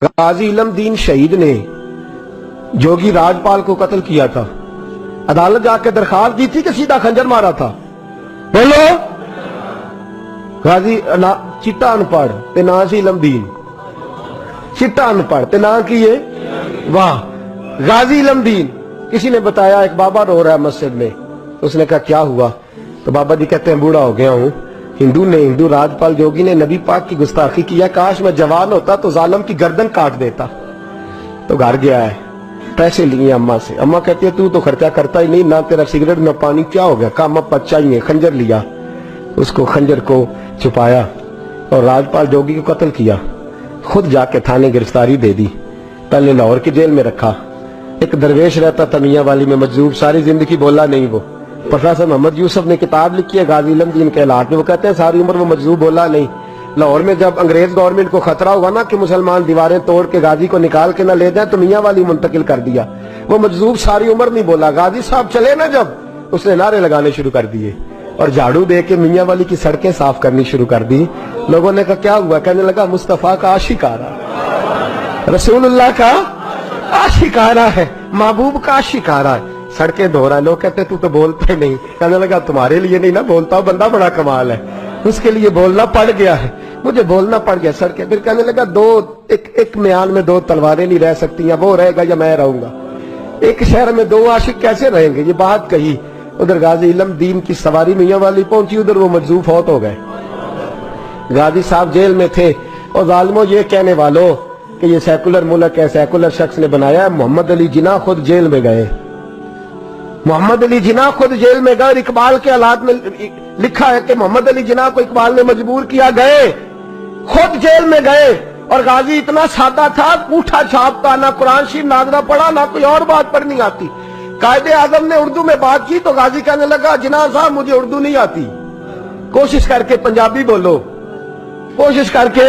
غازی علم دین شہید نے جوگی راجپال کو قتل کیا تھا، عدالت جا کے درخواست دی تھی کہ سیدھا خنجر مارا تھا؟ بولو۔ غازی چٹا ان پڑھ تے نا سی علم دین، چٹا ان پڑھ تے نا کیے واہ غازی علم دین۔ کسی نے بتایا ایک بابا رو رہا ہے مسجد میں، اس نے کہا کیا ہوا؟ تو بابا جی کہتے ہیں بوڑھا ہو گیا ہوں، ہندو راجپال جوگی نے نبی پاک کی گستاخی کیا، کاش میں جوان ہوتا تو ظالم کی گردن کاٹ دیتا۔ تو گھر گیا ہے، پیسے لیے اماں سے، اماں کہتی ہے تو خرچہ کرتا ہی نہیں، نہ تیرا سگریٹ نہ پانی، کیا ہو گیا؟ کہا اماں بچہ ہی ہے۔ خنجر لیا، اس کو خنجر کو چھپایا اور راجپال جوگی کو قتل کیا، خود جا کے تھانے گرفتاری دے دی، پہلے لاہور کی جیل میں رکھا۔ ایک درویش رہتا تھا میاں والی میں مجذوب، ساری زندگی بولا نہیں وہ۔ پروفیسر محمد یوسف نے کتاب لکھی ہے غازی علم دین کے حالات میں، وہ کہتے ہیں ساری عمر وہ مجذوب بولا نہیں۔ لاہور میں جب انگریز گورنمنٹ کو خطرہ ہوا نا کہ مسلمان دیواریں توڑ کے غازی کو نکال کے نہ لے جائیں تو میاں والی منتقل کر دیا، وہ مجذوب ساری عمر نہیں بولا۔ غازی صاحب چلے نا جب، اس نے نعرے لگانے شروع کر دیے اور جھاڑو دے کے میاں والی کی سڑکیں صاف کرنی شروع کر دی۔ لوگوں نے کہا کیا ہوا؟ کہنے لگا مصطفیٰ کا عاشق آ رہا، رسول اللہ کا عاشق آ رہا ہے، محبوب کا عاشق آ رہا ہے، سڑکیں دھو رہا ہے۔ لوگ کہتے تو بولتے نہیں، کہنے لگا تمہارے لیے نہیں نا بولتا، بندہ بڑا کمال ہے، اس کے لیے بولنا پڑ گیا ہے، مجھے بولنا پڑ گیا سڑکیں۔ پھر کہنے لگا ایک میان میں دو تلواریں نہیں رہ سکتی ہیں، وہ رہے گا یا میں رہوں گا؟ ایک شہر میں دو عاشق کیسے رہیں گے؟ یہ بات کہی۔ ادھر غازی علم دین کی سواری میاں والی پہنچی، ادھر وہ مجذوب فوت ہو گئے۔ غازی صاحب جیل میں تھے اور ظالموں یہ کہنے والوں کہ یہ سیکولر ملک ہے، سیکولر شخص نے بنایا ہے۔ محمد علی جناح خود جیل میں گئے، محمد علی جناح خود جیل میں گئے، اور اقبال کے حالات میں لکھا ہے کہ محمد علی جناح کو اقبال نے مجبور کیا، گئے خود جیل میں گئے۔ اور غازی اتنا سادہ تھا، پوٹھا چھاپتا، نہ قرآن شریف ناظرہ پڑھا، نہ کوئی اور بات پڑھنی آتی۔ قائد اعظم نے اردو میں بات کی تو غازی کہنے لگا جناح صاحب مجھے اردو نہیں آتی، کوشش کر کے پنجابی بولو، کوشش کر کے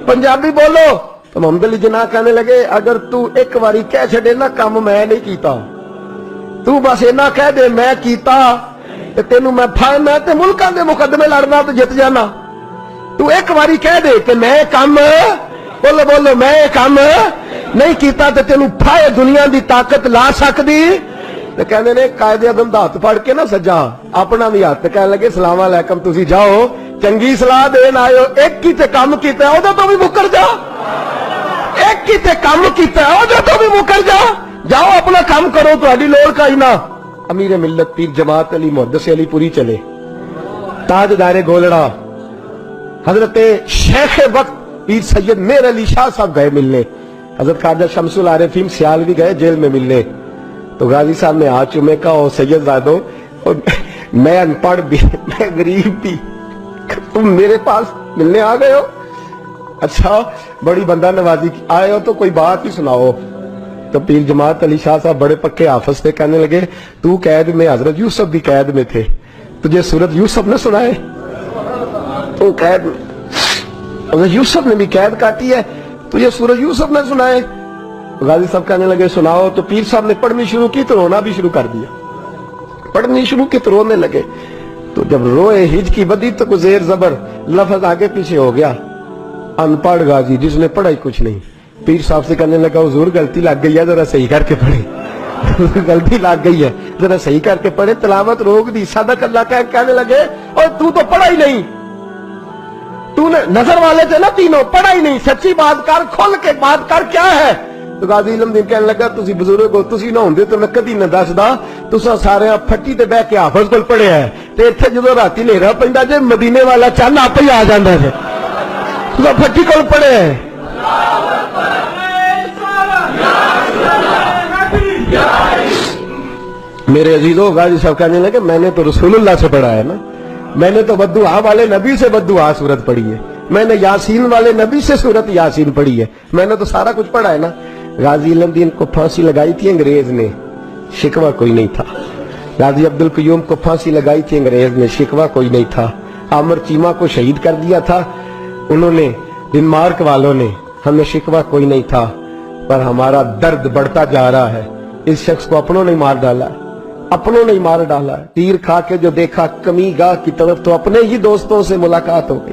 پنجابی بولو۔ تو محمد علی جناح کہنے لگے اگر تو ایک باری کہہ چھڑے نا کام میں نہیں کیتا، تو بس اینا کہہ دے میں کیتا تے تینوں میں تے ملکاں دے مقدمے لڑنا تو جت جانا، تو ایک باری کہہ دے کہ میں کام بولو میں کام نہیں کیتا تے تینوں پھائے دنیا دی طاقت لا سکدی۔ تے کہنے نے قائد اعظم دا ہاتھ پھڑ کے نا سجا اپنا بھی ہاتھ، کہنے لگے السلام علیکم تسی جاؤ چنگی صلاح دین آئے، ایک کی تے کام کیتا ہے اودے تو بھی مکر جا، ایک کی تے کام کیتا ہے اودے تو بھی مکر جا، جاؤ اپنا کام کرو، تہاڈی لوڑ کا ہی نہ۔ امیر ملت پیر جماعت علی محدث علی پوری چلے، تاجدار گولڑا حضرت شیخ وقت پیر سید میر علی شاہ صاحب گئے ملنے، حضرت خواجہ شمس العارفین سیالوی گئے جیل میں ملنے۔ تو غازی صاحب نے ہاتھ چومے کہا او سید زادو میں ان پڑھ بھی، میں غریب بھی، تم میرے پاس ملنے آ گئے ہو؟ اچھا بڑی بندہ نوازی آئے ہو تو کوئی بات ہی سناؤ۔ تو پیر جماعت علی شاہ صاحب بڑے پکے حافظ تھے، کہنے لگے تو قید میں، حضرت یوسف بھی قید میں تھے، تجھے سورت یوسف نہ سنائے؟ تو قید میں حضرت یوسف نے بھی قید کاٹی ہے، تجھے سورت یوسف نہ سنائے؟ غازی صاحب کہنے لگے سناؤ۔ تو پیر صاحب نے پڑھنی شروع کی تو رونا بھی شروع کر دیا، پڑھنی شروع کی تو رونے لگے۔ تو جب روئے ہج کی بدی تو کوئی زیر زبر لفظ آگے پیچھے ہو گیا، ان پڑھ غازی جس نے پڑھا ہی کچھ نہیں۔ پیر صاحب سے کہنے لگا حضور غلطی لگ گئی ہے، ذرا صحیح کر کے پڑھے، غلطی لگ گئی ہے ذرا صحیح کر کے پڑھے، تلاوت روک دی، صدق اللہ کہنے لگے اور تو پڑھا ہی نہیں، تو نے نظر والے تھے نا تینوں، پڑھا ہی نہیں، سچی بات کر، کھل کے بات کر، کیا ہے؟ تو غازی علم دین کہنے لگا تسی بزرگ ہو، تسی نہ ہوندے تو میں کدی نہ دسدا، تساں سارے پھٹی تے بیٹھ کے حافظ کول پڑھیا ہے، تے ایتھے جدوں راتی ہنیرا پیندا جے مدینے والا چن آپ ہی آ جاندا ہے، تساں پھٹی کول پڑھیا ہے۔ میرے عزیزو غازی صاحب کہنے لگے میں نے تو رسول اللہ سے پڑھا ہے نا، میں نے تو بددعا والے نبی سے بددعا سورت پڑھی ہے، میں نے یاسین والے نبی سے سورت یاسین پڑھی ہے، میں نے تو سارا کچھ پڑھا ہے نا۔ غازی علم دین کو پھانسی لگائی تھی انگریز نے، شکوہ کوئی نہیں تھا۔ غازی عبدالقیوم کو پھانسی لگائی تھی انگریز نے، شکوہ کوئی نہیں تھا۔ عامر چیمہ کو شہید کر دیا تھا انہوں نے، ڈنمارک والوں نے، ہمیں شکوہ کوئی نہیں تھا، پر ہمارا درد بڑھتا جا رہا ہے۔ اس شخص کو اپنوں نے مار ڈالا، اپنوں نے مار ڈالا، تیر کھا کے جو دیکھا کمی گاہ کی طرف تو اپنے ہی دوستوں سے ملاقات ہو گئی،